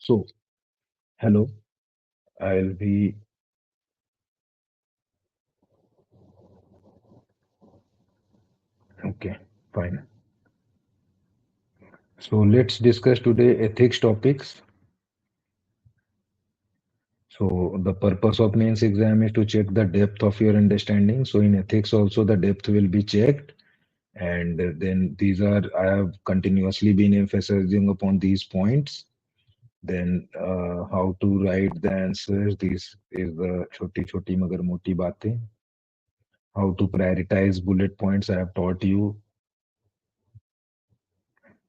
So, hello, I'll be okay, fine. So, let's discuss today ethics topics. So, the purpose of mains exam is to check the depth of your understanding. So, in ethics, also the depth will be checked. And then these are, I have continuously been emphasizing upon these points. Then, how to write the answers. This is the choti choti magar moti baatein. How to prioritize bullet points. I have taught you.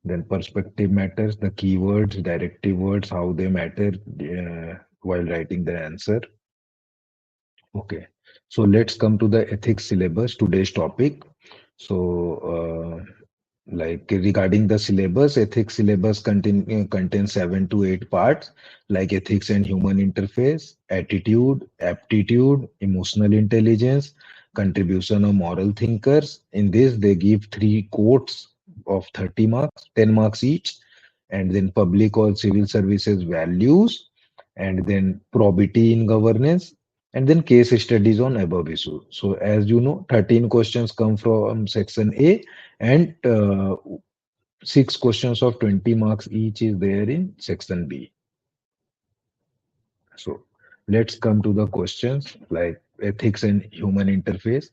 Then perspective matters, the keywords, directive words, how they matter while writing the answer. Okay, so let's come to the ethics syllabus, today's topic. So, like regarding the syllabus, ethics syllabus contains 7 to 8 parts, like ethics and human interface, attitude, aptitude, emotional intelligence, contribution of moral thinkers. In this, they give three quotes of 30 marks, 10 marks each, and then public or civil services values, and then probity in governance, and then case studies on above issue. So as you know, 13 questions come from section A, and 6 questions of 20 marks each is there in section B. So let's come to the questions like ethics and human interface.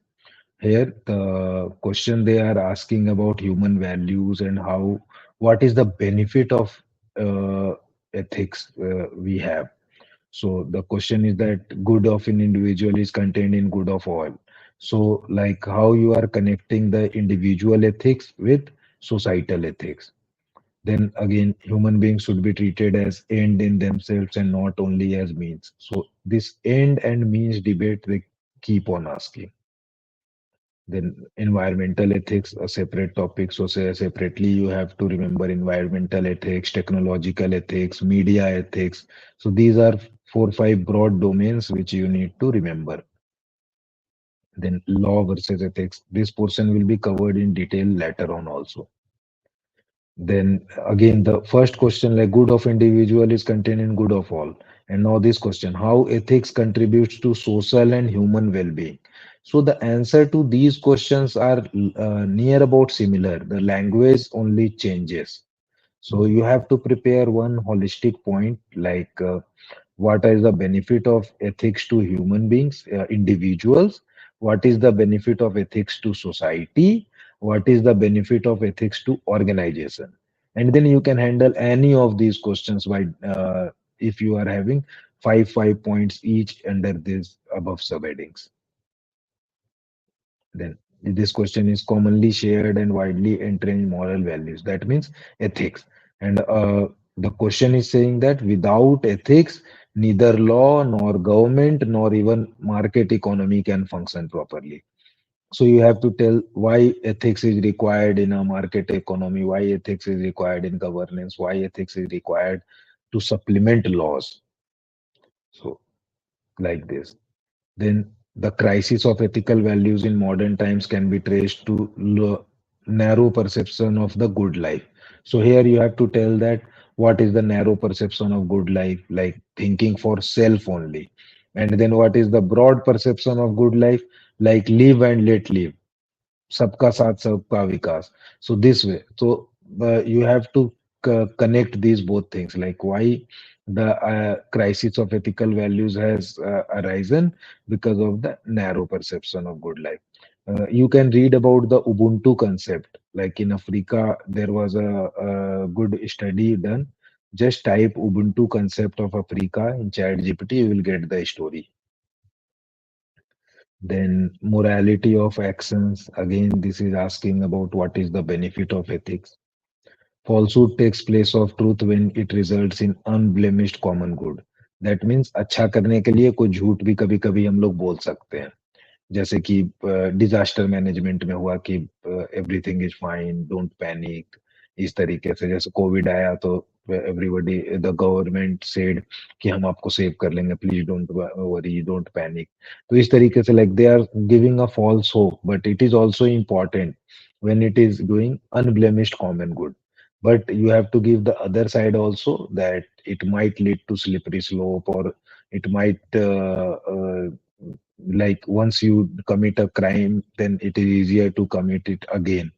Here, the question they are asking about human values and how, what is the benefit of ethics we have. So the question is that good of an individual is contained in good of all. So like how you are connecting the individual ethics with societal ethics. Then again, human beings should be treated as end in themselves and not only as means. So this end and means debate they keep on asking. Then environmental ethics, a separate topic. So say separately, you have to remember environmental ethics, technological ethics, media ethics. So these are 4 5 broad domains which you need to remember. Then law versus ethics. This portion will be covered in detail later on also. Then again, the first question, like good of individual is contained in good of all. And now this question, how ethics contributes to social and human well-being. So the answer to these questions are near about similar. The language only changes. So you have to prepare one holistic point like what is the benefit of ethics to human beings, individuals? What is the benefit of ethics to society? What is the benefit of ethics to organization? And then you can handle any of these questions by if you are having 5 5 points each under these above subheadings. Then this question is commonly shared and widely entrenched moral values. That means ethics. And the question is saying that without ethics, neither law nor government nor even market economy can function properly. So you have to tell why ethics is required in a market economy, why ethics is required in governance, why ethics is required to supplement laws. So like this. Then the crisis of ethical values in modern times can be traced to narrow perception of the good life. So here you have to tell that what is the narrow perception of good life, like thinking for self only. And then what is the broad perception of good life, like live and let live, सबका साथ सबका विकास. So this way, so you have to connect these both things, like why the crisis of ethical values has arisen because of the narrow perception of good life. You can read about the Ubuntu concept. Like in Africa, there was a good study done. Just type Ubuntu concept of Africa in ChatGPT, you will get the story. Then morality of actions. Again, this is asking about what is the benefit of ethics. Falsehood takes place of truth when it results in unblemished common good. That means अच्छा करने के लिए कुछ झूठ भी कभी कभी हम लोग बोल सकते हैं. जैसे कि डिजास्टर मैनेजमेंट में हुआ कि everything is fine, don't panic. इस तरीके से जैसे कोविड आया तो एवरीबॉडी, द गवर्नमेंट सेड कि हम आपको सेव कर लेंगे, please don't worry, don't panic. तो इस तरीके से like they are giving a false hope, but it is also important when it is doing unblemished common good. but you have to give the other side also, that it might lead to slippery slope, or it might like once you commit a crime, then it is easier to commit it again.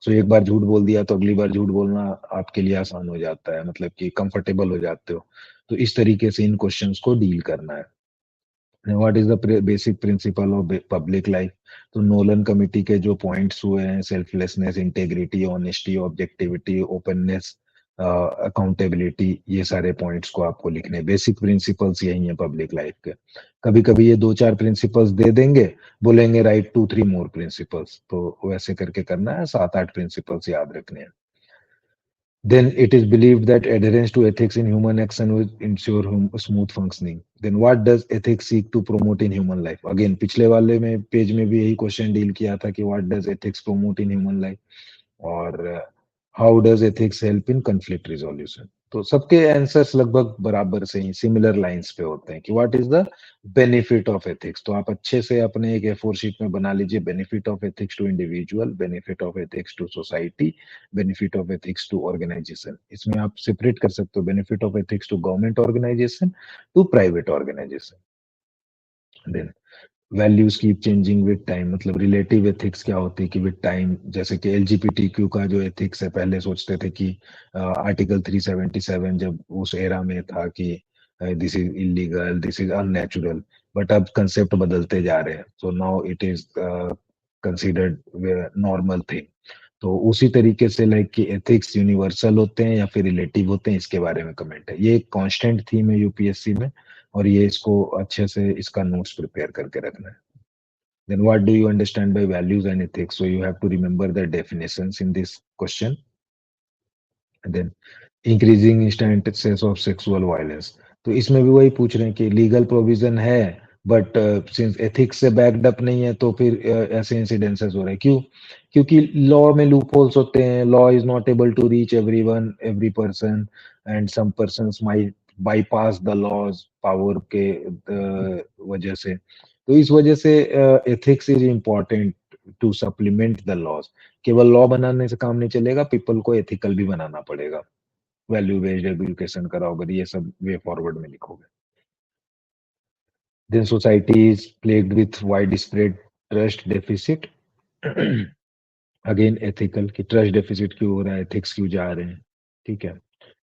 So एक बार झूठ बोल दिया तो अगली बार झूठ बोलना आपके लिए आसान हो जाता है, मतलब कि कंफर्टेबल हो जाते हो। तो इस तरीके से इन क्वेश्चंस को डील करना है। What is the basic principle of public life? तो नोलन कमिटी के जो पॉइंट्स हुए हैं, selflessness, integrity, honesty, objectivity, openness, accountability, ये सारे पॉइंट्स को आपको लिखने हैं। बेसिक प्रिंसिपल्स यही है पब्लिक लाइफ के। कभी कभी ये दो चार प्रिंसिपल्स दे देंगे, बोलेंगे write two three more principles, तो वैसे करके करना है, सात आठ प्रिंसिपल्स याद रखने हैं। Then it is believed that adherence to ethics in human action will ensure smooth functioning. Then what does ethics seek to promote in human life? Again, पिछले वाले में पेज में भी यही क्वेश्चन डील किया था कि what does ethics promote in human life, और how does ethics help in conflict resolution. तो सबके आंसर्स लगभग बराबर से ही सिमिलर लाइंस पे होते हैं कि what is the benefit of ethics. तो आप अच्छे से अपने एक ए4 शीट में बना लीजिए, benefit of ethics to individual, benefit of ethics to society, benefit of ethics to organisation. इसमें आप सेपरेट कर सकते हो, benefit of ethics to government organisation, to private organisation. Then values keep changing with time, मतलब relative ethics क्या होती है कि विद टाइम, जैसे कि एलजीबीटीक्यू का जो एथिक्स है, पहले सोचते थे कि आर्टिकल 377 जब उस एरा में था कि this is illegal, this is unnatural, but अब कंसेप्ट बदलते जा रहे हैं, so now it is considered normal thing. तो उसी तरीके से लाइक कि एथिक्स यूनिवर्सल होते हैं या फिर रिलेटिव होते हैं, इसके बारे में कमेंट है। ये एक कांस्टेंट थीम है यूपीएससी में, और ये इसको अच्छे से इसका नोट्स प्रिपेयर करके रखना है। Then what do you understand by values and ethics? So you have to remember the definitions in this question. And then increasing instances of sexual violence, तो इसमें भी वही पूछ रहे हैं कि लीगल प्रोविजन है, बट सिंस एथिक्स से बैक्ड अप नहीं है, तो फिर ऐसे इंसिडेंसेस हो रहे हैं। क्यों? क्योंकि लॉ में लूप होल्स होते हैं, law is not able to reach everyone, every person, and some persons might bypass the laws power के वजह से। तो इस वजह से ethics is important to supplement the laws. केवल लॉ बनाने से काम नहीं चलेगा, पीपल को एथिकल भी बनाना पड़ेगा। वैल्यू बेस्ड एजुकेशन कराओगे, ये सब वे फॉरवर्ड में लिखोगे। Then society is plagued with widespread trust deficit. Again ethical कि ट्रस्ट डेफिसिट क्यों हो रहा है, एथिक्स क्यों जा रहे हैं, ठीक है।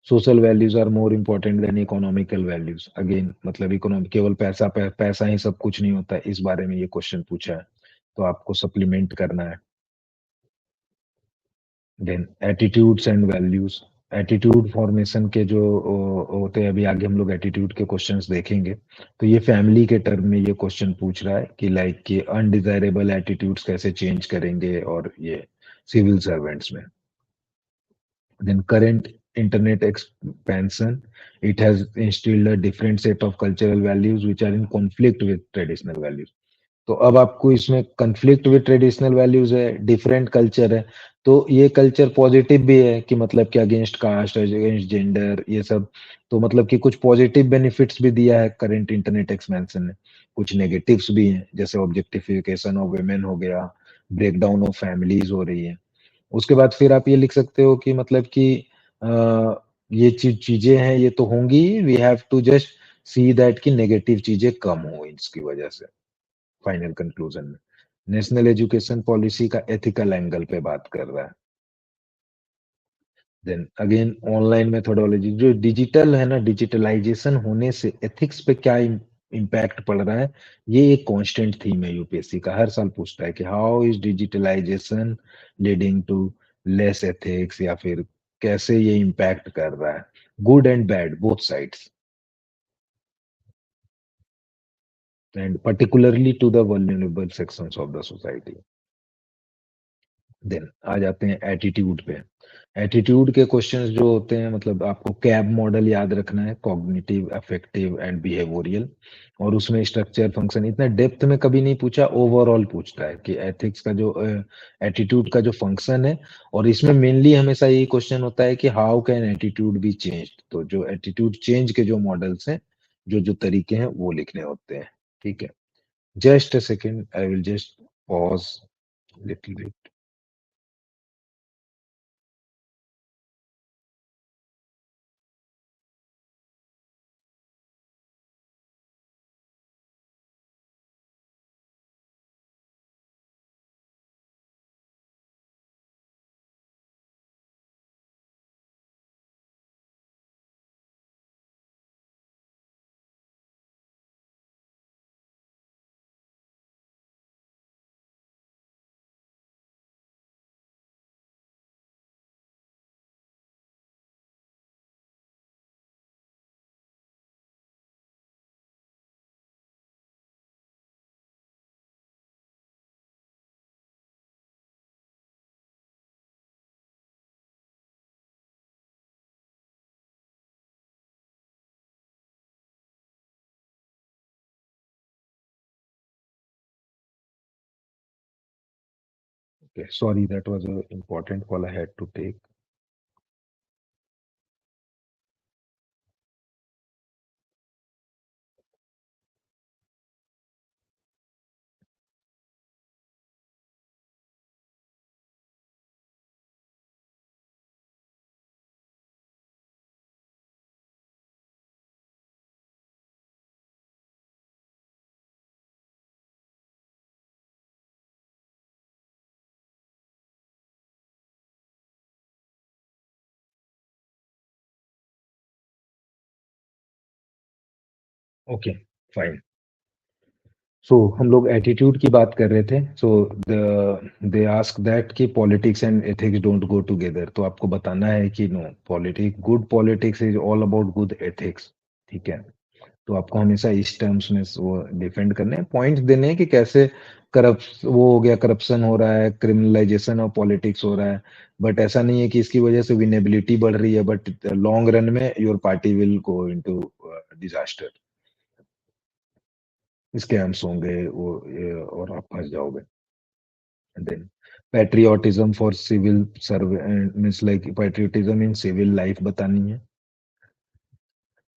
Social values are more important than economical values. Again मतलब इकोनॉमिक केवल पैसा ही सब कुछ नहीं होता है, इस बारे में ये क्वेश्चन पूछा है, तो आपको सप्लीमेंट करना है। Then attitudes and values, attitude formation के जो होते हैं, अभी आगे हम लोग एटीट्यूड के क्वेश्चंस देखेंगे। तो ये फैमिली के टर्म में ये क्वेश्चन पूछ रहा है कि लाइक कि अनडिजायरेबल एटीट्यूड्स कैसे चेंज करेंगे, और ये सिविल सर्वेंट्स में। Then current internet expansion, it has instilled a different set of cultural values which are in conflict with traditional values। तो अब आपको इसमें कंफ्लिक्ट विद ट्रेडिशनल वैल्यूज है, डिफरेंट कल्चर है, तो ये कल्चर पॉजिटिव भी है कि मतलब कि अगेंस्ट कास्ट, अगेंस्ट जेंडर, ये सब। तो मतलब कि कुछ पॉजिटिव बेनिफिट्स भी दिया है करंट इंटरनेट एक्सपेंशन ने, कुछ नेगेटिव्स भी हैं, जैसे ऑब्जेक्टिफिकेशन ऑफ वुमेन हो गया, ब्रेकडाउन ऑफ फैमिलीज हो रही है। उसके बाद फिर आप ये लिख सकते हो कि मतलब कि ये चीजें हैं, ये तो होंगी, we have to just see that कि नेगेटिव चीजें कम हो इसकी वजह से। फाइनल कंक्लूजन में नेशनल एजुकेशन पॉलिसी का एथिकल एंगल पे बात कर रहा है। देन अगेन ऑनलाइन मेथोडोलॉजी, जो डिजिटल है ना, डिजिटलाइजेशन होने से एथिक्स पे क्या इम्पैक्ट पड़ रहा है, ये एक कांस्टेंट थीम है यूपीएससी का, हर साल पूछता है कि how is digitalization leading to less ethics, या फिर कैसे ये इम्पैक्ट कर रहा है, good and bad both sides, and particularly to the vulnerable sections of the society. Then आ जाते हैं एटीट्यूड पे। एटीट्यूड के क्वेश्चंस जो होते हैं, मतलब आपको कैब मॉडल याद रखना है, कॉग्निटिव, अफेक्टिव एंड बिहेवियरल, और उसमें स्ट्रक्चर, फंक्शन, इतना डेप्थ में कभी नहीं पूछा, ओवरऑल पूछता है कि एथिक्स का जो एटीट्यूड का जो फंक्शन है। और इसमें मेनली हमेशा यही क्वेश्चन होता है कि how can attitude B change, तो जो एटीट्यूड चेंज के जो मॉडल्स हैं, जो तरीके हैं, वो लिखने होते हैं, ठीक है। Just a second, I will just pause little bit. Okay, sorry, that was an important call I had to take. Okay, fine. So हम लोग एटीट्यूड की बात कर रहे थे। सो दे आस्क दैट कि politics and ethics don't go together. तो आपको बताना है कि no, politics, good politics is all about good ethics. ठीक है, तो आपको हमेशा इस टर्म्स में वो डिफेंड करने हैं, पॉइंट्स देने हैं कि कैसे करप्ट वो हो गया, करप्शन हो रहा है, क्रिमिनलाइजेशन ऑफ पॉलिटिक्स हो रहा है। बट ऐसा नहीं है कि इसकी वजह से विनेबिलिटी बढ़ रही है, बट लॉन्ग रन में your party will go into disaster, scams होंगे वो और आप फंस जाओगे। Then patriotism for civil survey means like patriotism in civil life बतानी है।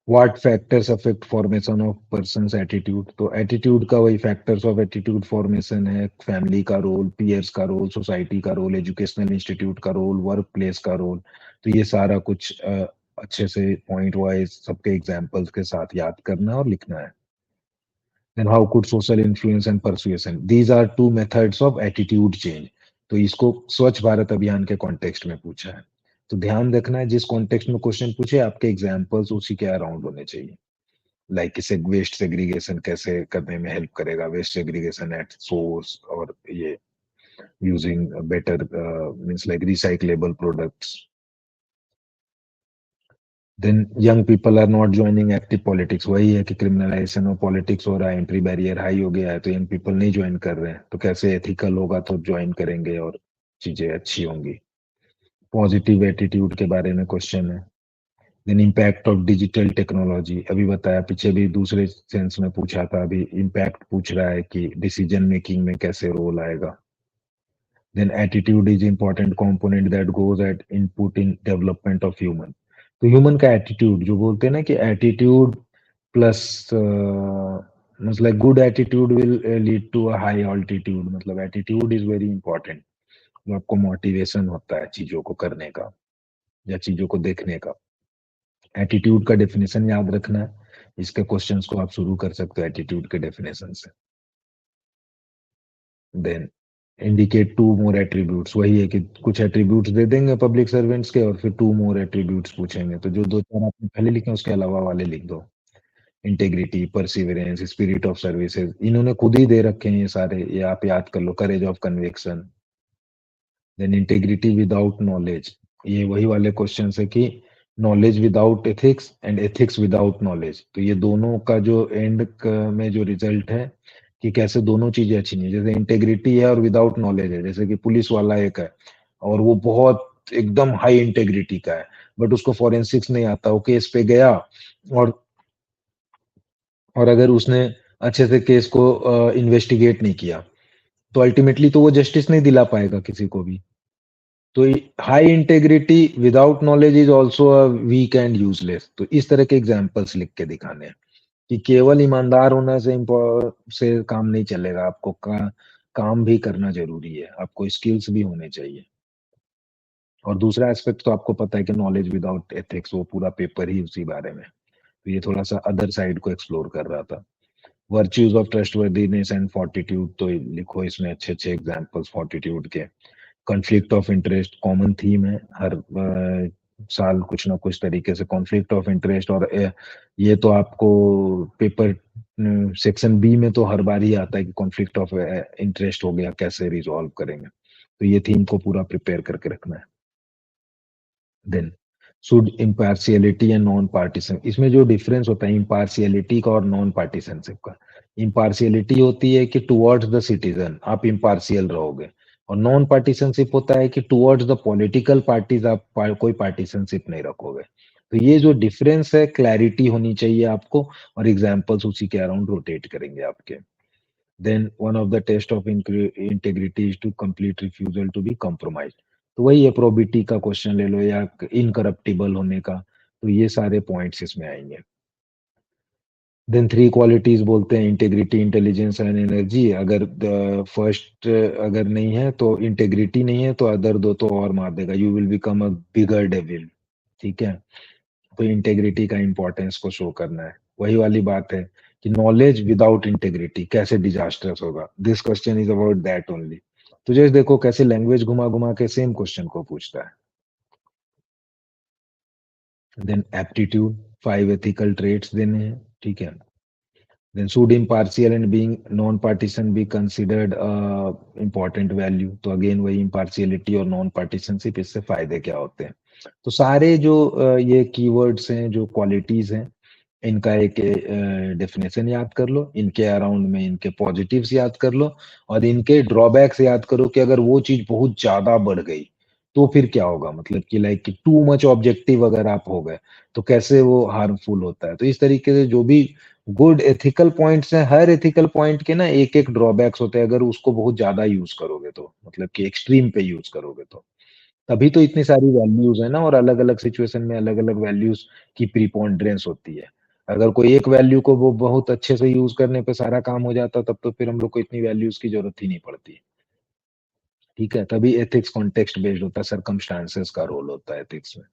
What factors affect formation of persons attitude, तो एटीट्यूड का वही फैक्टर्स ऑफ एटीट्यूड फॉर्मेशन है, फैमिली का रोल, पीयर्स का रोल, सोसाइटी का रोल, एजुकेशनल इंस्टीट्यूट का रोल, वर्क प्लेस का रोल। तो ये सारा कुछ अच्छे से पॉइंट वाइज सबके एग्जांपल्स के साथ याद करना है और लिखना है। then how could social influence and persuasion, these are two methods of attitude change। तो इसको स्वच्छ भारत अभियान के कॉन्टेक्स्ट में पूछा है। तो ध्यान रखना है, जिस कॉन्टेक्स्ट में क्वेश्चन पूछे आपके एग्जांपल्स उसी के अराउंड होने चाहिए। लाइक इसे वेस्ट सेग्रीगेशन कैसे करने में हेल्प करेगा, वेस्ट सेग्रीगेशन एट सोर्स, और ये using better means like recyclable products. Then young people are not joining active politics, वही है कि क्रिमिनलाइजेशन ऑफ पॉलिटिक्स हो रहा है, एंट्री बैरियर हाई हो गया है, तो यंग पीपल नहीं ज्वाइन कर रहे हैं, तो कैसे एथिकल होगा तो ज्वाइन करेंगे और चीजें अच्छी होंगी। पॉजिटिव एटीट्यूड के बारे में क्वेश्चन है। Then impact of digital technology, अभी बताया, पीछे भी दूसरे सेंस में पूछा था, अभी इम्पैक्ट पूछ रहा है कि डिसीजन मेकिंग में कैसे रोल आएगा। then attitude is important component that goes at input in development of human। तो ह्यूमन का एटीट्यूड जो बोलते हैं ना कि एटीट्यूड प्लस मतलब good attitude will lead to a high altitude, मतलब एटीट्यूड इज वेरी इंपॉर्टेंट। जो आपको मोटिवेशन होता है चीजों को करने का या चीजों को देखने का। एटीट्यूड का डेफिनेशन याद रखना है, इसके क्वेश्चंस को आप शुरू कर सकते हो एटीट्यूड के डेफिनेशन से। Then indicate two more attributes, वही है कि कुछ एट्रीब्यूट्स दे देंगे पब्लिक सर्वेंट्स के और फिर टू मोर एट्रीब्यूट्स पूछेंगे, तो जो दो चार आपने पहले लिखे उसके अलावा वाले लिख दो। Integrity, perseverance, spirit of services, इन्होंने खुद ही दे रखे हैं ये सारे, ये आप याद कर लो। Courage of conviction. Then integrity without knowledge, ये वही वाले क्वेश्चन है कि knowledge without ethics and ethics without knowledge, तो ये दोनों का जो एंड में जो रिजल्ट है कि कैसे दोनों चीजें अच्छी नहीं है। जैसे इंटेग्रिटी है और विदाउट नॉलेज है, जैसे कि पुलिस वाला एक है और वो बहुत एकदम हाई इंटेग्रिटी का है, बट उसको फॉरेंसिक्स नहीं आता, वो केस पे गया और अगर उसने अच्छे से केस को इन्वेस्टिगेट नहीं किया तो अल्टीमेटली तो वो जस्टिस नहीं दिला पाएगा किसी को भी। तो high integrity without knowledge is also weak and useless. तो इस तरह के एग्जाम्पल्स लिख के दिखाने हैं कि केवल ईमानदार होने से काम नहीं चलेगा, आपको काम भी करना जरूरी है, आपको स्किल्स भी होने चाहिए। और दूसरा एस्पेक्ट तो आपको पता है कि नॉलेज विदाउट एथिक्स, वो पूरा पेपर ही उसी बारे में। तो ये थोड़ा सा अदर साइड को एक्सप्लोर कर रहा था। Virtues of trustworthiness and fortitude, तो लिखो इसमें अच्छे अच्छे एग्जांपल्स फोर्टिट्यूड के। Conflict of interest common theme है, हर साल कुछ ना कुछ तरीके से कॉन्फ्लिक्ट ऑफ इंटरेस्ट, और ये तो आपको पेपर सेक्शन बी में तो हर बार ही आता है कि कॉन्फ्लिक्ट ऑफ इंटरेस्ट हो गया कैसे रिजॉल्व करेंगे, तो ये थीम को पूरा प्रिपेयर करके रखना है। Then should impartiality and non partisan, इसमें जो डिफरेंस होता है इम्पार्शियलिटी का और नॉन पार्टीसनशिप का, इम्पार्शियलिटी होती है कि टुवर्ड्स द सिटीजन आप इम्पार्शियल रहोगे, और नॉन पार्टीसनशिप होता है कि टुवर्ड्स द पॉलिटिकल पार्टीज आप कोई पार्टीसनशिप नहीं रखोगे। तो ये जो डिफरेंस है, क्लैरिटी होनी चाहिए आपको, और एग्जाम्पल्स उसी के अराउंड रोटेट करेंगे आपके। Then one of the test of integrity is to complete refusal to be compromise. तो वही है, प्रोबिटी का क्वेश्चन ले लो या इनकरप्टिबल होने का, तो ये सारे पॉइंट्स इसमें आएंगे। देन थ्री क्वालिटीज बोलते हैं, इंटेग्रिटी, इंटेलिजेंस एंड एनर्जी। अगर फर्स्ट अगर नहीं है तो इंटेग्रिटी नहीं है तो अदर दो तो और मार देगा, you will become a bigger devil. ठीक है, तो इंटेग्रिटी का इंपॉर्टेंस को शो करना है। वही वाली बात है कि नॉलेज विदाउट इंटेग्रिटी कैसे डिजास्टर्स होगा, this question is about that only. तो जैसे देखो कैसे लैंग्वेज घुमा घुमा के सेम क्वेश्चन को पूछता है। देन एप्टीट्यूड, 5 एथिकल ट्रेट्स देने हैं, ठीक है। Then should impartial and being non-partisan be considered important value? तो अगेन वही impartiality और नॉन पार्टीशनशिप, इससे फायदे क्या होते हैं। तो सारे जो ये कीवर्ड्स हैं, जो क्वालिटीज हैं, इनका एक डेफिनेशन याद कर लो, इनके अराउंड में इनके पॉजिटिव्स याद कर लो, और इनके ड्रॉबैक्स याद करो कि अगर वो चीज बहुत ज्यादा बढ़ गई तो फिर क्या होगा, मतलब कि लाइक टू मच ऑब्जेक्टिव अगर आप हो गए तो कैसे वो हार्मफुल होता है। तो इस तरीके से जो भी गुड एथिकल पॉइंट्स हैं, हर एथिकल पॉइंट के ना एक एक ड्रॉबैक्स होते हैं अगर उसको बहुत ज्यादा यूज करोगे तो, मतलब कि एक्सट्रीम पे यूज करोगे तो। तभी तो इतनी सारी वैल्यूज है ना, और अलग अलग सिचुएशन में अलग अलग वैल्यूज की प्रीपोंड्रेंस होती है। अगर कोई एक वैल्यू को वो बहुत अच्छे से यूज करने पे सारा काम हो जाता, तब तो फिर हम लोग को इतनी वैल्यूज की जरूरत ही नहीं पड़ती। ठीक है, तभी एथिक्स कॉन्टेक्स्ट बेस्ड होता है, सरकमस्टांसेस का रोल होता है एथिक्स में।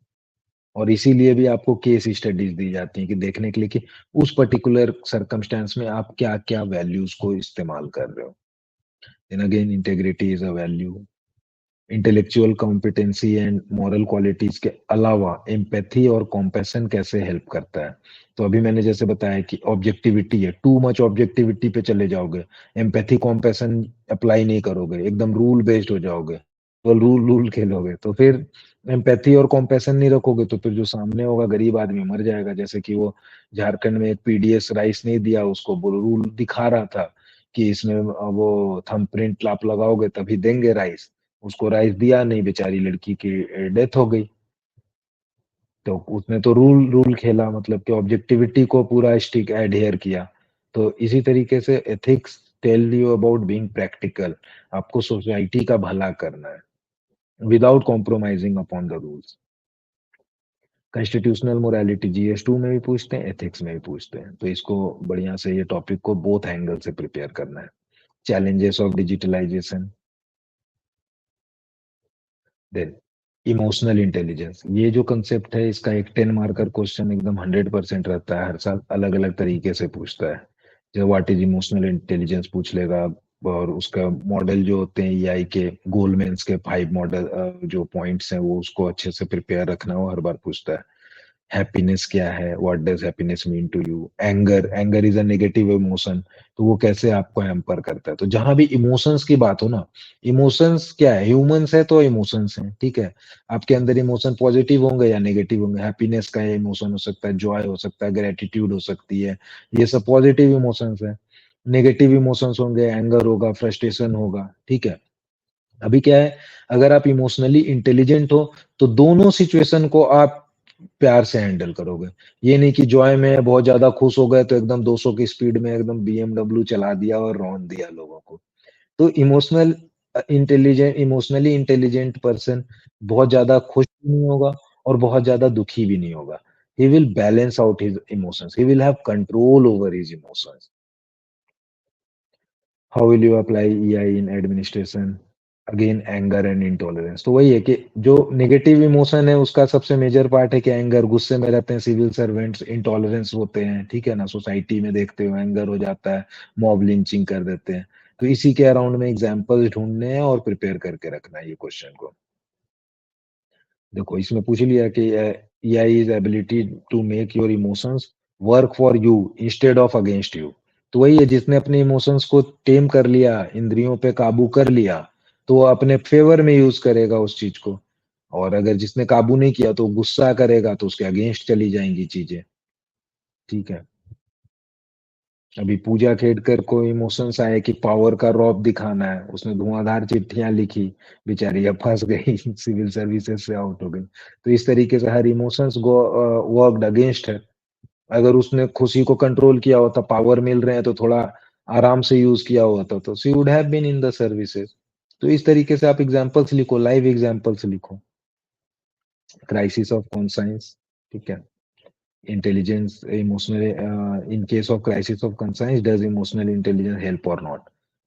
और इसीलिए भी आपको केस स्टडीज दी जाती हैं कि देखने के लिए कि उस पर्टिकुलर सरकमस्टेंस में आप क्या क्या वैल्यूज को इस्तेमाल कर रहे हो। Then again integrity is a value. Intellectual competency and moral qualities के अलावा एम्पैथी और कॉम्पैशन कैसे हेल्प करता है। तो अभी मैंने जैसे बताया कि ऑब्जेक्टिविटी है, टू मच ऑब्जेक्टिविटी पे चले जाओगे, एम्पैथी कॉम्पैशन अप्लाई नहीं करोगे, एकदम रूल बेस्ड हो जाओगे, तो रूल रूल खेलोगे, तो फिर एम्पैथी और कॉम्पैशन नहीं रखोगे तो फिर जो सामने होगा गरीब आदमी मर जाएगा। जैसे कि वो झारखंड में एक पीडीएस राइस नहीं दिया, उसको वो रूल दिखा रहा था कि इसमें वो थंबप्रिंट आप लगाओगे तभी देंगे राइस। उसको राइस दिया नहीं, बेचारी लड़की की डेथ हो गई। तो उसने तो रूल रूल खेला, मतलब कि ऑब्जेक्टिविटी को पूरा स्टिक एडहेयर किया। तो इसी तरीके से ethics tell you about being practical, आपको सोसाइटी का भला करना है without compromising upon the rules. Constitutional morality जीएस2 में भी पूछते हैं, एथिक्स में भी पूछते हैं, तो इसको बढ़िया से ये टॉपिक को बोथ एंगल से प्रिपेयर करना है। Challenges of digitalization. Then emotional intelligence, ये जो कंसेप्ट है इसका एक 10 मार्कर क्वेश्चन एकदम 100% रहता है, हर साल अलग अलग तरीके से पूछता है। जो व्हाट इज इमोशनल इंटेलिजेंस पूछ लेगा, और उसका मॉडल जो होते हैं ईआई के, गोलमैन्स के 5 मॉडल जो पॉइंट्स हैं वो उसको अच्छे से प्रिपेयर रखना, वो हर बार पूछता है। हैप्पीनेस क्या है, what does happiness mean to you. Anger, anger is a negative emotion, तो वो कैसे आपको हैम्पर करता है। तो जहां भी इमोशंस की बात हो ना, इमोशंस क्या है, ह्यूमंस है तो इमोशंस हैं, ठीक है। आपके अंदर इमोशन पॉजिटिव होंगे या नेगेटिव होंगे, हैप्पीनेस का इमोशन हो सकता है, जॉय हो सकता है, ग्रेटिट्यूड हो सकती है, ये सब पॉजिटिव इमोशंस है। नेगेटिव इमोशंस होंगे, एंगर होगा, फ्रस्ट्रेशन होगा, ठीक है। अभी क्या है, अगर आप इमोशनली इंटेलिजेंट हो तो दोनों सिचुएशन को आप प्यार से हैंडल करोगे। ये नहीं कि जॉय में बहुत ज्यादा खुश हो गए तो एकदम 200 की स्पीड में एकदम बीएमडब्ल्यू चला दिया और रौंद दिया लोगों को। तो इमोशनली इंटेलिजेंट पर्सन बहुत ज्यादा खुश भी नहीं होगा और बहुत ज्यादा दुखी भी नहीं होगा। He will balance out his emotions, he will have control over his emotions. How will you apply EI in administration. Again anger and intolerance, तो वही है कि जो नेगेटिव इमोशन है उसका सबसे मेजर पार्ट है कि एंगर, गुस्से में रहते हैं सिविल सर्वेंट्स, इंटॉलरेंस होते हैं, ठीक है ना, सोसाइटी में देखते हो एंगर हो जाता है, मॉब लिंचिंग कर देते हैं। तो इसी के अराउंड में एग्जाम्पल्स ढूंढने हैं और प्रिपेयर करके रखना है ये क्वेश्चन को। देखो इसमें पूछ लिया कि AI is ability to make your emotions work for you instead of against you. तो वही है, जिसने अपने इमोशंस को टेम कर लिया, इंद्रियों पे काबू कर लिया, तो वो अपने फेवर में यूज करेगा उस चीज को। और अगर जिसने काबू नहीं किया तो गुस्सा करेगा तो उसके अगेंस्ट चली जाएंगी चीजें। ठीक है, अभी पूजा खेड़कर को इमोशंस आए कि पावर का रौब दिखाना है, उसने धुआंधार चिट्ठियां लिखी, बेचारी अब फंस गई सिविल सर्विसेज से आउट हो गई। तो इस तरीके से हर इमोशंस गो वर्कड अगेंस्ट है। अगर उसने खुशी को कंट्रोल किया होता, पावर मिल रहे हैं तो थोड़ा आराम से यूज किया हुआ था, तो she would have been in the services. तो इस तरीके से आप एग्जांपल्स लिखो, लाइव एग्जांपल्स लिखो। क्राइसिस ऑफ कॉन्साइंस, ठीक है। Intelligence emotional, in case of crisis of conscience does emotional intelligence help और नॉट।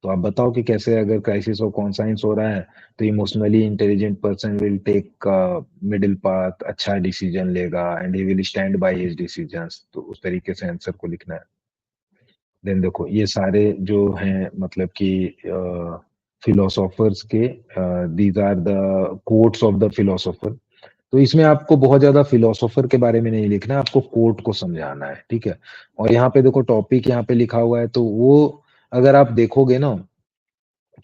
तो आप बताओ कि कैसे अगर क्राइसिस ऑफ कॉन्साइंस हो रहा है तो emotionally intelligent person will take middle path, अच्छा डिसीजन लेगा and he will stand by his decisions. तो उस तरीके से आंसर को लिखना है। देन देखो ये सारे जो हैं मतलब कि फिलोसोफर्स के, these are the quotes of the philosopher. तो इसमें आपको बहुत ज्यादा फिलोसोफर के बारे में नहीं लिखना है, आपको कोट को समझाना है, ठीक है। और यहाँ पे देखो टॉपिक यहाँ पे लिखा हुआ है, तो वो अगर आप देखोगे ना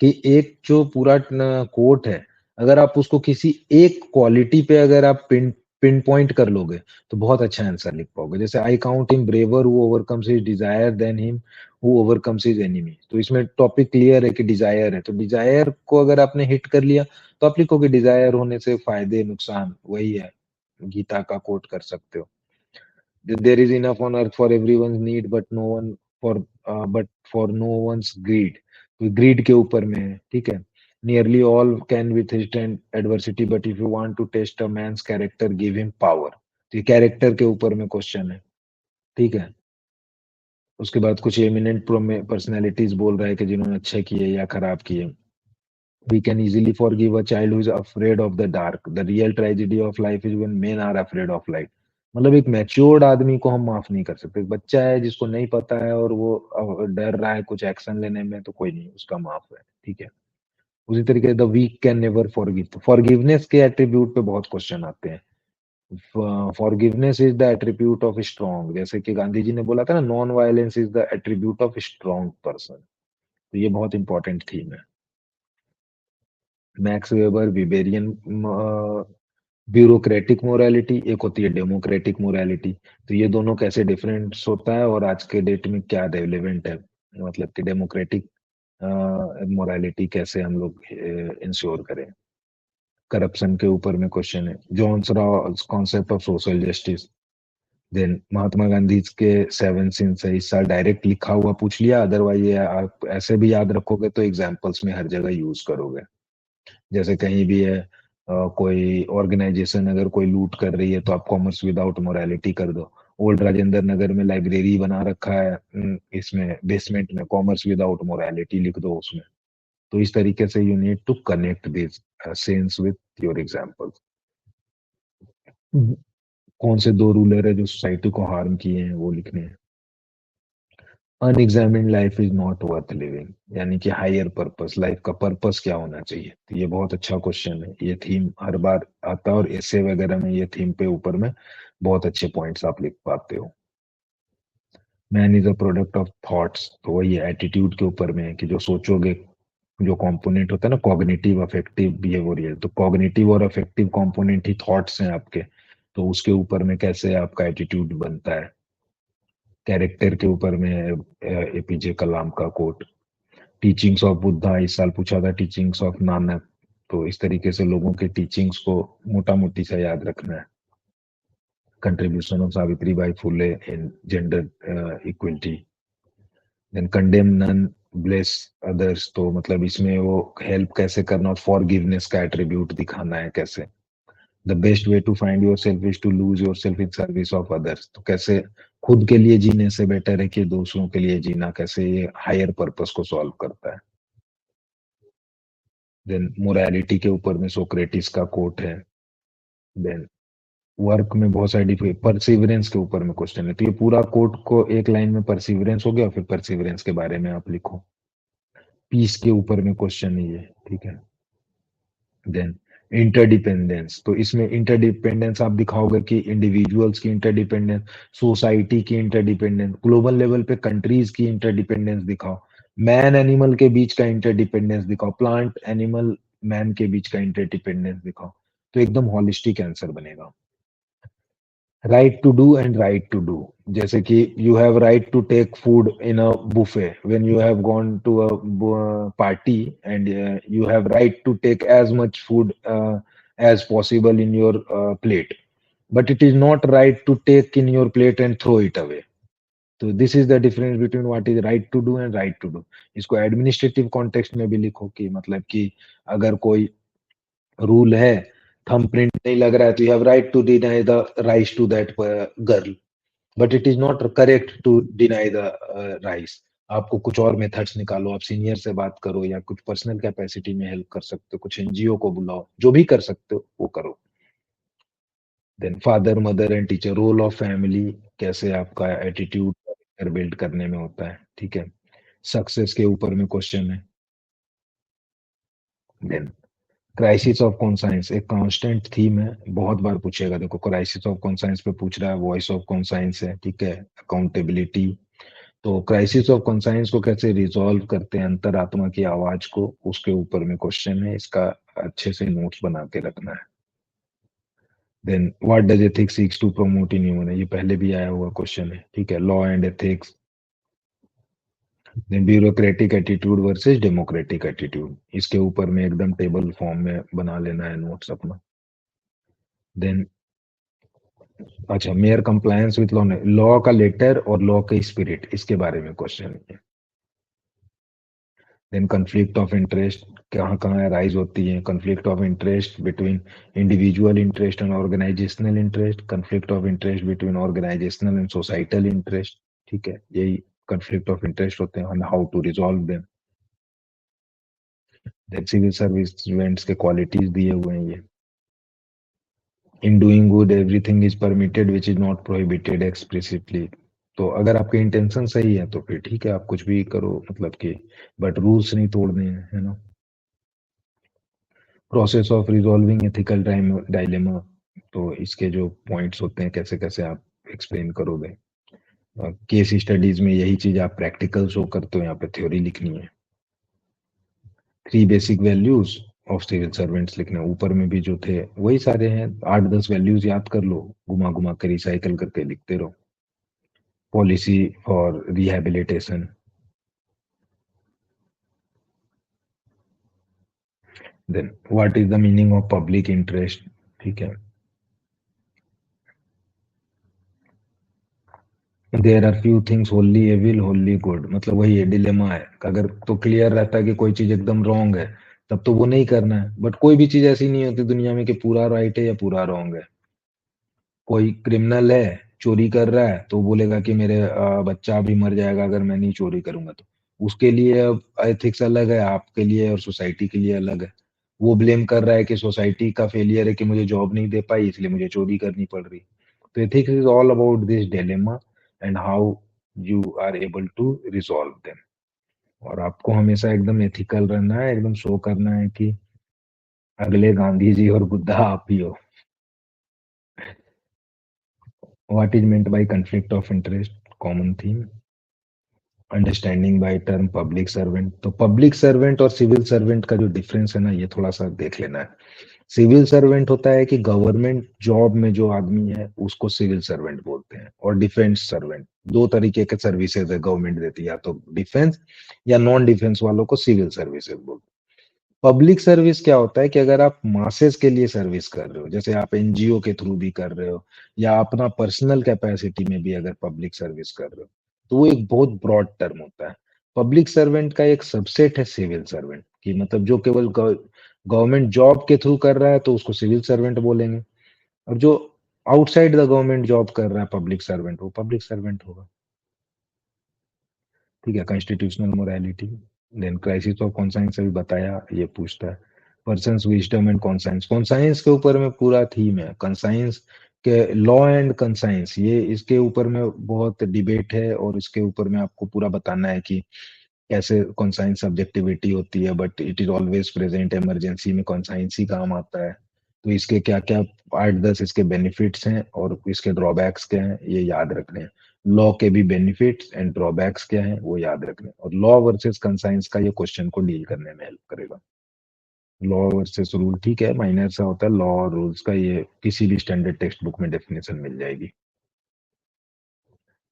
कि एक जो पूरा कोट है, अगर आप उसको किसी एक क्वालिटी पे अगर आप पिन पॉइंट कर लोगे तो बहुत अच्छा आंसर लिख पाओगे। जैसे I count him braver who overcomes his desire than him who overcomes his enemy. तो इसमें टॉपिक क्लियर है कि डिजायर है, तो डिजायर को अगर आपने हिट कर लिया तो आप लिखोगे डिजायर होने से फायदे नुकसान, वही है, गीता का कोट कर सकते हो। There is enough on earth for everyone's need but no one for but for no one's greed. तो ग्रीड के ऊपर में है, ठीक है। Nearly all can withstand adversity but if you want to test a man's character give him power. तो ये character के ऊपर में क्वेश्चन है, ठीक है। उसके बाद कुछ एमिनेंट पर्सनैलिटीज बोल रहा है कि जिन्होंने अच्छे किए या खराब किए। We can easily forgive a child who is afraid of the dark. The real tragedy of life is when men are afraid of light. मतलब एक मैच्योर्ड आदमी को हम माफ नहीं कर सकते। एक बच्चा है जिसको नहीं पता है और वो डर रहा है कुछ एक्शन लेने में, तो कोई नहीं, उसका माफ है, ठीक है। उसी तरीके the weak can never forgive. Forgiveness के एट्रीब्यूट पे बहुत क्वेश्चन आते हैं। Forgiveness is the attribute of strong, जैसे कि गांधी जी ने बोला था ना, non violence is the attribute of strong person. तो ये बहुत इंपॉर्टेंट थीम है। Max Weber Weberian bureaucratic morality, एक होती है डेमोक्रेटिक मोरालिटी। तो ये दोनों कैसे डिफरेंस होता है और आज के डेट में क्या रेलेवेंट है, मतलब कि डेमोक्रेटिक मोरालिटी कैसे हम लोग इंश्योर करें। करप्शन के ऊपर में क्वेश्चन है, John's Rawls concept of social justice. Then Mahatma Gandhi के सेवन सिंस है, इस साल डायरेक्ट लिखा हुआ पूछ लिया, अदरवाइज ये आप ऐसे भी याद रखोगे तो एग्जाम्पल्स में हर जगह यूज करोगे। जैसे कहीं भी है कोई ऑर्गेनाइजेशन अगर कोई लूट कर रही है तो आप कॉमर्स विदाउट मोरालिटी कर दो। ओल्ड राजेंद्र नगर में लाइब्रेरी बना रखा है, इसमें बेसमेंट में कॉमर्स विदाउट मोरालिटी लिख दो उसमें। तो इस तरीके से you need to connect this sense with your example. कौन से दो रूलर है जो सोसाइटी को हार्म किए हैं वो लिखने हैं। Unexamined life is not worth living, यानी कि हायर पर्पस, लाइफ का पर्पस क्या होना चाहिए। तो ये बहुत अच्छा क्वेश्चन है, ये थीम हर बार आता है और ऐसे वगैरह में ये थीम पे ऊपर में बहुत अच्छे पॉइंट्स आप लिख पाते हो। Man is a product of thoughts, तो वही एटीट्यूड के ऊपर में है कि जो सोचोगे, जो कंपोनेंट होता है ना कॉग्निटिव अफेक्टिव बिहेवियर, तो कॉग्निटिव और अफेक्टिव कंपोनेंट ही थॉट्स हैं आपके। तो उसके ऊपर में कैसे आपका एटीट्यूड बनता है। कैरेक्टर के ऊपर में एपीजे कलाम का कोट, टीचिंग्स ऑफ बुद्धा, इस साल पूछा था टीचिंग्स ऑफ नानक। तो इस तरीके से लोगों के टीचिंग्स को मोटा मोटी से याद रखना है। Contribution of Savitri Bai Phule in gender equality. Then condemn none bless others, तो मतलब इसमें वो हेल्प कैसे करना और फॉरगिवनेस का एट्रीब्यूट दिखाना है कैसे। The best way to find yourself is to lose yourself in service of others, तो कैसे खुद के लिए जीने से बेटर है कि दूसरों के लिए जीना, कैसे ये हायर पर्पस को सॉल्व करता है। देन मोरालिटी के ऊपर में सोक्रेटिस का कोट है। देन वर्क में बहुत सारी परसिवरेंस के ऊपर में क्वेश्चन है, तो ये पूरा कोट को एक लाइन में परसिवरेंस हो गया, फिर परसिवरेंस के बारे में आप लिखो। पीस के ऊपर में क्वेश्चन है ये, ठीक है। देन इंटरडिपेंडेंस, तो इसमें इंटरडिपेंडेंस आप दिखाओगे कि इंडिविजुअल्स की इंटरडिपेंडेंस, सोसाइटी की इंटरडिपेंडेंस, ग्लोबल लेवल पे कंट्रीज की इंटरडिपेंडेंस दिखाओ, मैन एनिमल के बीच का इंटरडिपेंडेंस दिखाओ, प्लांट एनिमल मैन के बीच का इंटरडिपेंडेंस दिखाओ। तो एकदम हॉलिस्टिक आंसर बनेगा। Right to do and right to do, जैसे कि you have right to take food in a buffet when you have gone to a party and you have right to take as much food as possible in your plate, but it is not right to take in your plate and throw it away. तो this is the difference between what is right to do and right to do. इसको administrative context में भी लिखो कि मतलब कि अगर कोई रूल है, थंबप्रिंट नहीं लग रहा है, तो you have right to deny the rights to that girl, but it is not correct to deny the rights. आपको कुछ और मेथड्स निकालो, आप सीनियर से बात करो या कुछ पर्सनल कैपेसिटी में हेल्प कर सकते हो, कुछ एनजीओ को बुलाओ, जो भी कर सकते हो वो करो। Then father mother and teacher, role of family, कैसे आपका एटीट्यूड बिल्ड करने में होता है, ठीक है। सक्सेस के ऊपर में क्वेश्चन है। देन क्राइसिस ऑफ कॉन्साइंस एक कांस्टेंट थीम है, बहुत बार पूछेगा। देखो क्राइसिस ऑफ कॉन्साइंस पे पूछ रहा है, वॉइस ऑफ कॉन्साइंस है, ठीक है, अकाउंटेबिलिटी। तो क्राइसिस ऑफ कॉन्साइंस को कैसे रिजॉल्व करते हैं, अंतरात्मा की आवाज को, उसके ऊपर में क्वेश्चन है, इसका अच्छे से नोट्स बना के रखना है। Then what does ethics seeks to promote in human, ये पहले भी आया हुआ क्वेश्चन है, ठीक है, law and ethics. Then bureaucratic attitude versus democratic attitude, इसके ऊपर में एकदम टेबल फॉर्म में बना लेना है नोट्स अपना। देन अच्छा, mayor compliance with law, law का लेटर और लॉ के स्पिरिट, इसके बारे में क्वेश्चन है। देन कन्फ्लिक्ट ऑफ इंटरेस्ट कहाँ कहाँ राइज होती है, conflict of interest between individual interest and organisational interest, conflict of interest between organisational and societal interest, ठीक है, यही कन्फ्लिक्ट ऑफ इंटरेस्ट होते हैं, how to resolve them. Then civil servants के क्वालिटीज दिए हुए हैं ये। In doing good everything is permitted which is not prohibited explicitly, तो अगर आपके इंटेंशन सही है तो फिर ठीक है, आप कुछ भी करो, मतलब कि बट रूल्स नहीं तोड़ने हैं, है ना। Process of resolving ethical dilemma, तो इसके जो पॉइंट्स होते हैं, कैसे कैसे आप एक्सप्लेन करोगे। केस स्टडीज में यही चीज आप प्रैक्टिकल शो करते हो, यहाँ पे थ्योरी लिखनी है। Three basic values of civil servants लिखना, ऊपर में भी जो थे वही सारे हैं, 8-10 वैल्यूज याद कर लो, घुमा घुमा कर रिसाइकल करके लिखते रहो। Policy for rehabilitation, then what is the meaning of public interest, ठीक है। There are few things holy evil holy good, मतलब वही है, डिलेमा है, अगर तो क्लियर रहता है कि कोई चीज एकदम रॉन्ग है, तब तो वो नहीं करना है, बट कोई भी चीज ऐसी नहीं होती दुनिया में कि पूरा राइट है या पूरा रॉन्ग है। कोई क्रिमिनल है, चोरी कर रहा है, तो बोलेगा कि मेरे बच्चा अभी मर जाएगा अगर मैं नहीं चोरी करूंगा, तो उसके लिए अब एथिक्स अलग है, आपके लिए और सोसाइटी के लिए अलग है। वो ब्लेम कर रहा है कि सोसाइटी का फेलियर है कि मुझे जॉब नहीं दे पाई, इसलिए मुझे चोरी करनी पड़ रही। तो ethics is all about this dilemma and how you are able to resolve them. और आपको हमेशा एकदम एथिकल रहना है, एकदम शो करना है कि अगले गांधी जी और बुद्धा आप ही हो। What is meant by conflict of interest, common theme. Understanding by term public servant, तो पब्लिक सर्वेंट और सिविल सर्वेंट का जो डिफरेंस है ना, ये थोड़ा सा देख लेना है। सिविल सर्वेंट होता है कि गवर्नमेंट जॉब में जो आदमी है उसको सिविल सर्वेंट बोलते हैं, और डिफेंस सर्वेंट, दो तरीके के सर्विसेज है गवर्नमेंट देती है, या तो डिफेंस या नॉन डिफेंस वालों को सिविल सर्विसेज बोलते हैं। पब्लिक सर्विस क्या होता है कि अगर आप मासेस के लिए सर्विस कर रहे हो, जैसे आप एनजीओ के थ्रू भी कर रहे हो, या अपना पर्सनल कैपेसिटी में भी अगर पब्लिक सर्विस कर रहे हो, तो वो एक बहुत ब्रॉड टर्म होता है। पब्लिक सर्वेंट का एक सबसेट है सिविल सर्वेंट, कि मतलब जो केवल गवर्नमेंट जॉब के थ्रू कर रहा है तो उसको सिविल सर्वेंट बोलेंगे, और जो आउटसाइड द गवर्नमेंट जॉब कर रहा है पब्लिक सर्वेंट, वो पब्लिक सर्वेंट होगा, ठीक है। Constitutional morality, then crisis of conscience अभी बताया, ये पूछता है person's wisdom and conscience, conscience के ऊपर में पूरा थीम है, कॉन्साइंस के लॉ एंड कॉन्साइंस, ये इसके ऊपर में बहुत डिबेट है, और इसके ऊपर में आपको पूरा बताना है कि कैसे कॉन्साइंस सब्जेक्टिविटी होती है, but it is always present, emergency में कॉन्साइंस ही काम आता है। तो इसके क्या क्या 8-10 इसके बेनिफिट्स हैं और इसके ड्रॉबैक्स क्या हैं, ये याद रखने हैं। लॉ के भी बेनिफिट्स एंड ड्रॉबैक्स क्या हैं वो याद रखने हैं, और लॉ वर्सेस कंसाइंस का ये क्वेश्चन को डील करने में हेल्प करेगा। लॉ वर्सेस रूल, ठीक है, माइनर सा होता है, लॉ और रूल्स का ये किसी भी स्टैंडर्ड टेक्स्ट बुक में डेफिनेशन मिल जाएगी।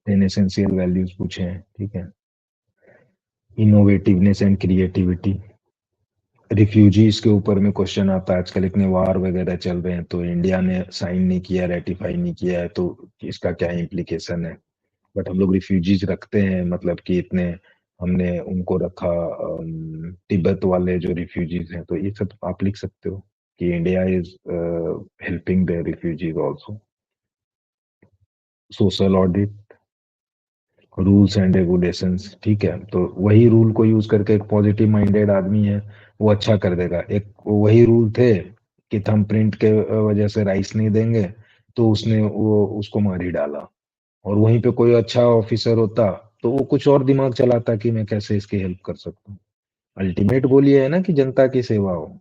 10 एसेंशियल वैल्यूज पूछे हैं, ठीक है। इनोवेटिवनेस एंड क्रिएटिविटी, रिफ्यूजीज के ऊपर में क्वेश्चन आता है, आजकल इतने वार वगैरह चल रहे हैं, तो इंडिया ने साइन नहीं किया, रेटिफाई नहीं किया है, तो इसका क्या इम्प्लीकेशन है। बट हम लोग रिफ्यूजीज रखते हैं, मतलब कि इतने हमने उनको रखा। तिब्बत वाले जो रिफ्यूजीज हैं, तो ये सब आप लिख सकते हो कि India is helping the refugees also. Social audit, rules and regulations, ठीक है, तो वही रूल को यूज करके एक पॉजिटिव माइंडेड आदमी है वो अच्छा कर देगा। एक वही रूल थे कि थंब प्रिंट के वजह से राइस नहीं देंगे, तो उसने वो उसको मार ही डाला। और वहीं पे कोई अच्छा ऑफिसर होता तो वो कुछ और दिमाग चलाता कि मैं कैसे इसकी हेल्प कर सकता हूँ। अल्टीमेट गोल ये है ना कि जनता की सेवा हो।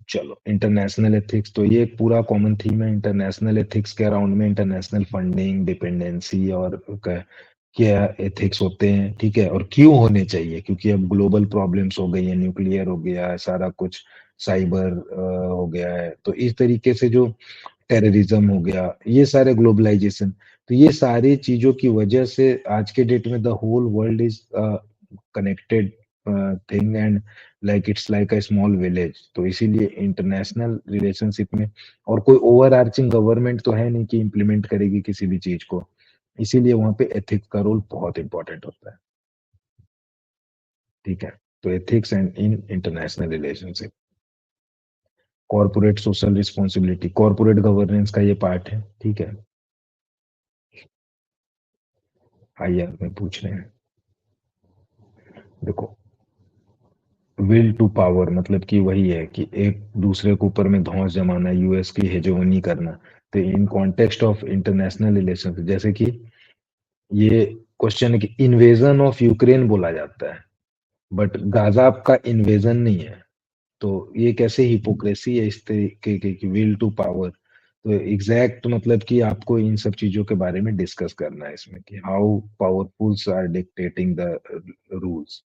चलो, इंटरनेशनल एथिक्स, तो ये एक पूरा कॉमन थीम है इंटरनेशनल एथिक्स के अराउंड में। इंटरनेशनल फंडिंग, डिपेंडेंसी और क्या एथिक्स होते हैं, ठीक है, और क्यों होने चाहिए, क्योंकि अब ग्लोबल प्रॉब्लम्स हो गई है, न्यूक्लियर हो गया है सारा कुछ, साइबर हो गया है, तो इस तरीके से जो टेररिज्म हो गया, ये सारे ग्लोबलाइजेशन, तो ये सारी चीजों की वजह से आज के डेट में the whole world is connected thing, and like it's like a small village. तो इसीलिए इंटरनेशनल रिलेशनशिप में, और कोई ओवर आर्चिंग गवर्नमेंट तो है नहीं कि इम्प्लीमेंट करेगी किसी भी चीज को, इसीलिए वहां पे एथिक्स का रोल बहुत इंपॉर्टेंट होता है। ठीक है, तो ethics and in international relationship, corporate social responsibility, corporate governance का ये पार्ट है, ठीक है। आइए में पूछ रहे हैं, देखो, विल टू पावर मतलब कि वही है कि एक दूसरे के ऊपर में धौंस जमाना, यूएस की हेजोनी करना। तो in context of international relation, जैसे कि ये क्वेश्चन है कि इन्वेजन ऑफ यूक्रेन बोला जाता है, बट गाजा आपका इन्वेजन नहीं है। तो ये कैसे हिपोक्रेसी है इस तरीके की विल टू पावर। तो एग्जैक्ट मतलब कि आपको इन सब चीजों के बारे में डिस्कस करना है इसमें कि how powerfuls are dictating the rules.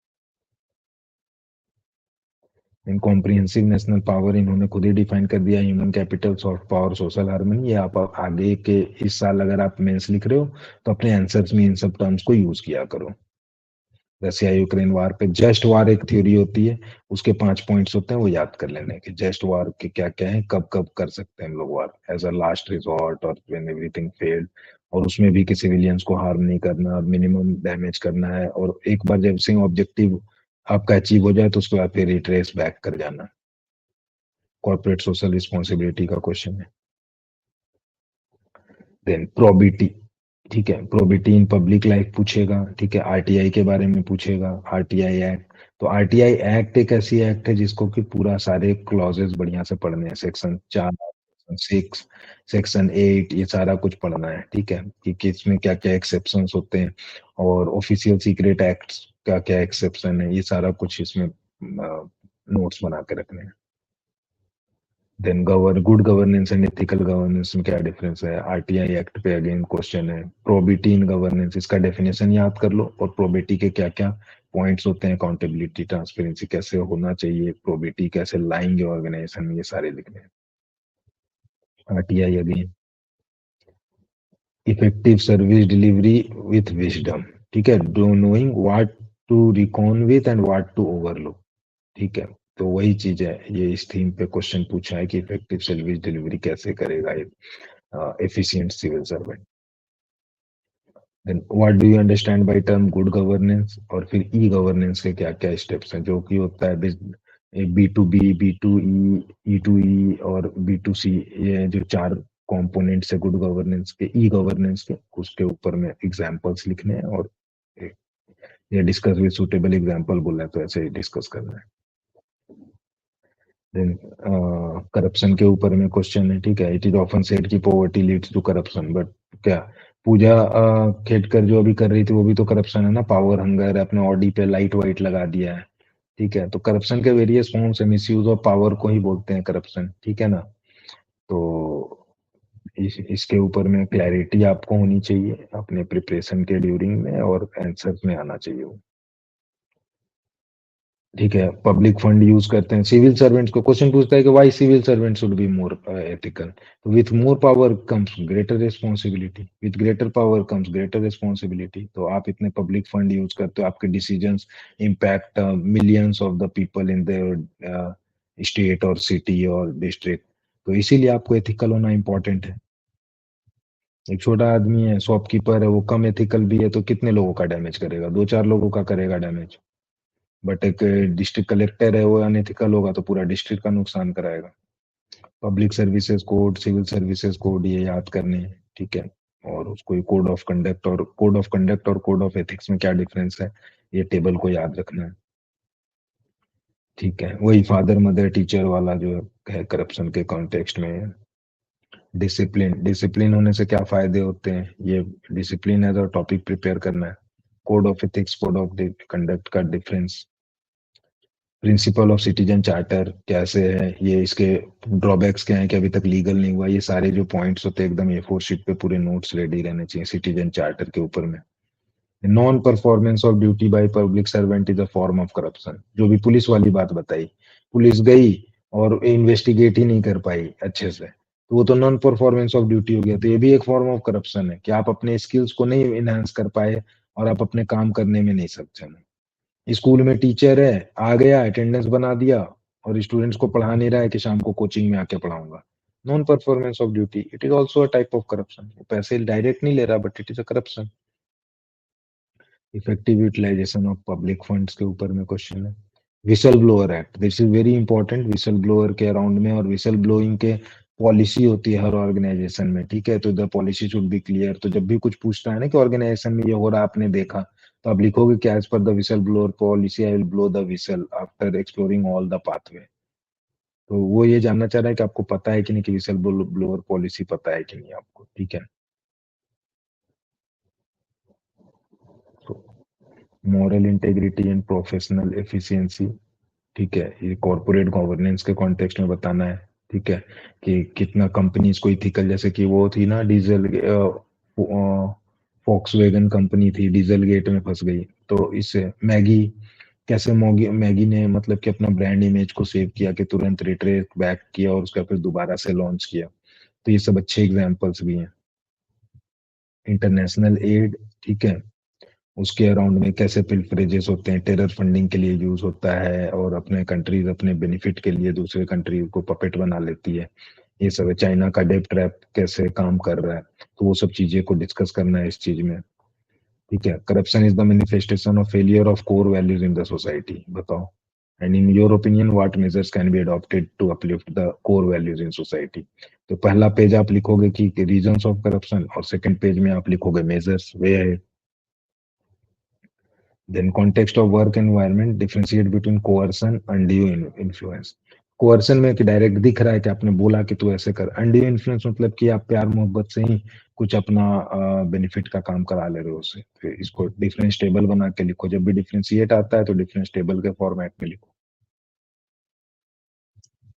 In comprehensive national power इन्होंने खुद ही डिफाइन कर दिया, human capital, soft power, social harmony. ये आप आगे के इस साल अगर आप मेंस लिख रहे हो तो अपने आंसर्स में इन सब टर्म्स को यूज किया करो। रसिया यूक्रेन वार पे जस्ट वार एक थ्योरी होती है, उसके 5 पॉइंट्स होते हैं, वो याद कर लेने कि जस्ट वार के क्या क्या है, कब कब कर सकते हैं हम लोग वार, एज अ लास्ट रिजॉर्ट और व्हेन एवरीथिंग फेल्ड। और उसमें भी कि सिविलियंस को हार्म नहीं करना, मिनिमम डैमेज करना है, और एक बार जब सिंग ऑब्जेक्टिव आपका अचीव हो जाए तो उसके बाद फिर रिट्रेस बैक कर जाना। कॉर्पोरेट सोशल रिस्पॉन्सिबिलिटी का क्वेश्चन है। देन प्रोबिटी, ठीक है, प्रोबिटी इन पब्लिक लाइफ पूछेगा, ठीक है, आरटीआई के बारे में पूछेगा, आरटीआई एक्ट। तो आरटीआई एक्ट एक ऐसी एक्ट है जिसको कि पूरा सारे क्लॉजेस बढ़िया से पढ़ने हैं, सेक्शन 4, सेक्शन 6, सेक्शन 8, ये सारा कुछ पढ़ना है, ठीक है, कि किसमें क्या क्या एक्सेप्शंस होते हैं, और ऑफिशियल सीक्रेट एक्ट्स का क्या एक्सेप्शन है, ये सारा कुछ इसमें नोट्स बना के रखने हैं। Then good governance and ethical governance में क्या डिफरेंस है, आरटीआई एक्ट पे अगेन क्वेश्चन है। प्रोबिटी इन गवर्नेंस, इसका डेफिनेशन याद कर लो, और प्रोबिटी के क्या क्या पॉइंट्स होते हैं, अकाउंटेबिलिटी, ट्रांसपेरेंसी कैसे होना चाहिए, प्रोबिटी कैसे लाएंगे ऑर्गेनाइजेशन में, ये सारे लिखने हैं। RTI again, effective service delivery with wisdom, ठीक है, do knowing what to reckon with and what to overlook, ठीक है। तो वही चीज है, ये इस थीम पे क्वेश्चन पूछा है कि इफेक्टिव सर्विस डिलीवरी कैसे करेगा efficient civil servant. Then what do you understand by term good governance, और फिर ई गवर्नेंस के क्या क्या स्टेप्स हैं, जो कि होता है B to B, B to E, E to E और बी टू सी, ये जो 4 कंपोनेंट्स है गुड गवर्नेंस के, ई गवर्नेंस के, उसके ऊपर में एग्जांपल्स लिखने हैं, और ये डिस्कस विद सुटेबल एग्जांपल बोला है तो ऐसे ही डिस्कस करना है। देन करप्शन के ऊपर में क्वेश्चन है, ठीक है, इट इज ऑफन सेड कि poverty leads to corruption, but क्या पूजा खेडकर जो अभी कर रही थी वो भी तो करप्शन है ना, पावर हंगर, अपने ऑडी पे लाइट वाइट लगा दिया है, ठीक है, तो करप्शन के वेरियस फॉर्म्स है, मिसयूज ऑफ पावर को ही बोलते हैं करप्शन, ठीक है ना। तो इसके ऊपर में क्लैरिटी आपको होनी चाहिए अपने प्रिपरेशन के ड्यूरिंग में, और आंसर में आना चाहिए वो। ठीक है, पब्लिक फंड यूज करते हैं, सिविल सर्वेंट्स को क्वेश्चन पूछता है कि why civil servant should be more ethical. तो with more power comes greater responsibility, with greater power comes greater responsibility. तो आप इतने पब्लिक फंड यूज करते हो, आपके decisions impact millions of the people in their state और city और district, तो इसीलिए आपको एथिकल होना इंपॉर्टेंट है। एक छोटा आदमी है, शॉपकीपर है, वो कम एथिकल भी है तो कितने लोगों का डैमेज करेगा? दो चार लोगों का करेगा डैमेज। बट एक डिस्ट्रिक्ट कलेक्टर है, वो अनएथिकल होगा तो पूरा डिस्ट्रिक्ट का नुकसान कराएगा। Public services code, civil services code, ये याद करने हैं, ठीक है। और उसको कोड ऑफ कंडक्ट और कोड ऑफ एथिक्स में क्या डिफरेंस है, ये टेबल को याद रखना है, ठीक है। वही फादर मदर टीचर वाला जो है करप्शन के कॉन्टेक्स्ट में। डिसिप्लिन होने से क्या फायदे होते हैं, ये discipline as a topic prepare करना है। Code of ethics, code of conduct का difference. Principle of citizen charter कैसे है, ये इसके ड्रॉबैक्स क्या है कि अभी तक लीगल नहीं हुआ, ये सारे जो पॉइंट्स होते हैं एकदम ए4 शीट पे पूरे नोट्स रेडी रहने चाहिए सिटीजन चार्टर के ऊपर में। Non performance of duty by public servant is a form of corruption, जो भी पुलिस वाली बात बताई, पुलिस गई और इन्वेस्टिगेट ही नहीं कर पाई अच्छे से, तो वो तो नॉन परफॉर्मेंस ऑफ ड्यूटी हो गया। तो ये भी एक फॉर्म ऑफ करप्शन है कि आप अपने स्किल्स को नहीं इनहेंस कर पाए और आप अपने काम करने में नहीं सक्षम है। स्कूल में टीचर है, आ गया अटेंडेंस बना दिया और स्टूडेंट्स को पढ़ा नहीं रहा है कि शाम को कोचिंग में आके पढ़ाऊंगा। Non performance of duty, it is also a type of corruption. पैसे डायरेक्ट नहीं ले रहा but it is a corruption. Effective utilization of public funds के ऊपर में क्वेश्चन है। Whistle blower act, this is very important. Whistle blower के around में और विसल ब्लोइंग के पॉलिसी होती है हर ऑर्गेनाइजेशन में, ठीक है। तो the policy should be clear. तो जब भी कुछ पूछता है ना कि ऑर्गेनाइजेशन में ये हो रहा आपने देखा, तो आप लिखोगे कि as per the whistle blower policy I will blow the whistle after exploring all the pathway. तो वो ये जानना चाह रहा है कि आपको पता है कि नहीं, कि विसल ब्लोअर पॉलिसी पता है कि नहीं आपको, ठीक है। तो moral integrity and professional efficiency, ठीक है, ये कॉर्पोरेट गवर्नेंस के कॉन्टेक्स्ट में बताना है, ठीक है। कि कितना कंपनीज को इथिकल, जैसे कि वो थी ना डीजल, फॉक्सवैगन कंपनी थी, डीजल गेट में फंस गई। तो इससे मैगी, कैसे मोगी मैगी ने मतलब कि अपना ब्रांड इमेज को सेव किया, कि तुरंत रिट्रेस बैक किया और उसका फिर दोबारा से लॉन्च किया। तो ये सब अच्छे एग्जाम्पल्स भी हैं। इंटरनेशनल एड, ठीक है, उसके अराउंड में कैसे पिल्फरेजेस होते हैं, टेरर फंडिंग के लिए यूज होता है और अपने कंट्रीज अपने बेनिफिट के लिए दूसरे कंट्री को पपेट बना लेती है। ये सब है। चाइना का डेप ट्रैप कैसे काम कर रहा है, तो वो सब चीजें को डिस्कस करना है इस चीज में, ठीक है। Corruption is the manifestation of failure of core values in the society, बताओ। And in your opinion what measures can be adopted to uplift the core values in society. तो पहला पेज आप लिखोगे कि रीजंस ऑफ करप्शन और second page में आप लिखोगे मेजर्स वे है। Then context of work environment, differentiate between coercion, undue influence. कोअर्सन में कि डायरेक्ट दिख रहा है कि आपने बोला कि तू ऐसे कर। अनड्यू इन्फ्लुएंस मतलब कि आप प्यार मोहब्बत से ही कुछ अपना बेनिफिट का काम करा ले रहे हो उससे। फिर इसको डिफरेंस टेबल बना के लिखो, जब भी डिफरेंशिएट आता है तो डिफरेंस टेबल के फॉर्मेट में लिखो।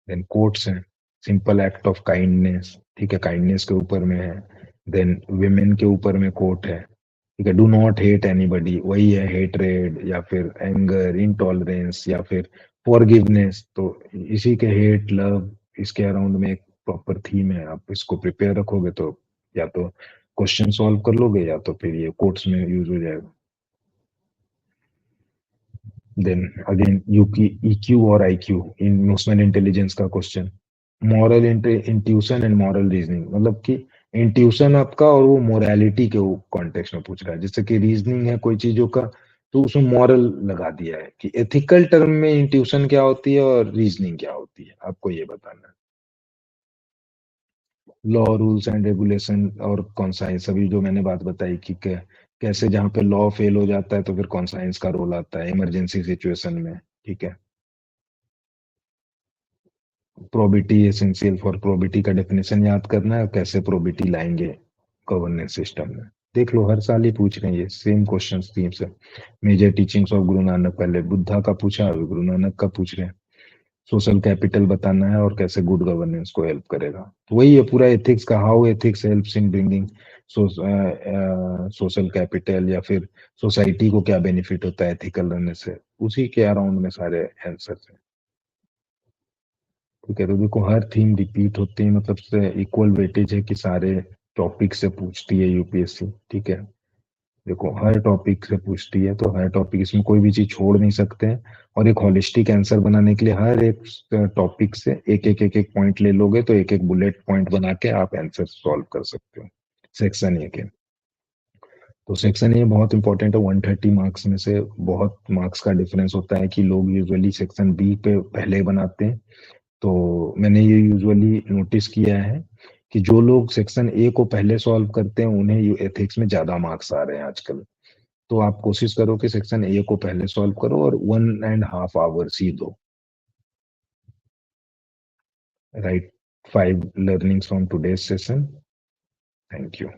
देन कोट्स हैं, सिंपल एक्ट ऑफ काइंडनेस, ठीक है, काइंडनेस के ऊपर में है। देन विमेन के ऊपर में कोट है, ठीक है, डू नॉट हेट एनीबडी, वही है हेटरेड या फिर एंगर, इंटॉलरेंस या फिर फॉरगिवनेस। तो इसी के हेट लव, इसके अराउंड में एक प्रॉपर थीम है। आप इसको प्रिपेयर रखोगे तो या तो क्वेश्चन सॉल्व कर लोगे या तो फिर ये कोट्स में यूज हो जाएगा। देन अगेन यूकी ईक्यू और आईक्यू, इमोशनल इंटेलिजेंस का question. Moral intuition and moral reasoning, मतलब कि इंट्यूशन आपका और वो मोरालिटी के कॉन्टेक्स्ट में पूछ रहा है। जैसे कि रीजनिंग है कोई चीजों का, तो उसमें मॉरल लगा दिया है कि एथिकल टर्म में इंट्यूशन क्या होती है और रीजनिंग क्या होती है, आपको ये बताना है। लॉ, रूल्स एंड रेगुलेशन और कॉन्साइंस, अभी जो मैंने बात बताई कि कैसे जहाँ पे लॉ फेल हो जाता है तो फिर कॉन्साइंस का रोल आता है इमरजेंसी सिचुएशन में, ठीक है। प्रोबिटी एसेंशियल फॉर प्रोबिटी का डेफिनेशन याद करना है और कैसे प्रोबिटी लाएंगे गवर्नेंस सिस्टम में। देख लो हर साल ही पूछ रहे हैं ये सेम क्वेश्चन थीम से। Major teachings of Guru Nanak, पहले बुद्धा का पूछा अभी गुरु नानक का पूछ रहे हैं। सोशल कैपिटल बताना है और कैसे गुड गवर्नेंस को हेल्प करेगा। तो वही है पूरा एथिक्स का, how ethics helps in bringing social capital या फिर सोसाइटी को क्या बेनिफिट होता है एथिकल रहने से, उसी के अराउंड में सारे आंसर हैं, ठीक है। तो देखो हर थीम रिपीट होती है, मतलब से इक्वल वेटेज है कि सारे टॉपिक से पूछती है यूपीएससी, ठीक है। देखो हर टॉपिक से पूछती है तो हर टॉपिक, इसमें कोई भी चीज छोड़ नहीं सकते हैं। और एक होलिस्टिक आंसर बनाने के लिए हर एक टॉपिक से एक एक पॉइंट ले लोगे तो एक एक बुलेट पॉइंट बना के आप आंसर सॉल्व कर सकते हो। सेक्शन ए के। तो सेक्शन ए बहुत इंपॉर्टेंट है, 130 मार्क्स में से बहुत मार्क्स का डिफरेंस होता है कि लोग यूजुअली सेक्शन बी पे पहले बनाते हैं। तो मैंने ये यूजुअली नोटिस किया है कि जो लोग सेक्शन ए को पहले सॉल्व करते हैं उन्हें एथिक्स में ज्यादा मार्क्स आ रहे हैं आजकल। तो आप कोशिश करो कि सेक्शन ए को पहले सॉल्व करो और 1.5 आवर्स ही दो। Right, 5 learnings from today's session. Thank you.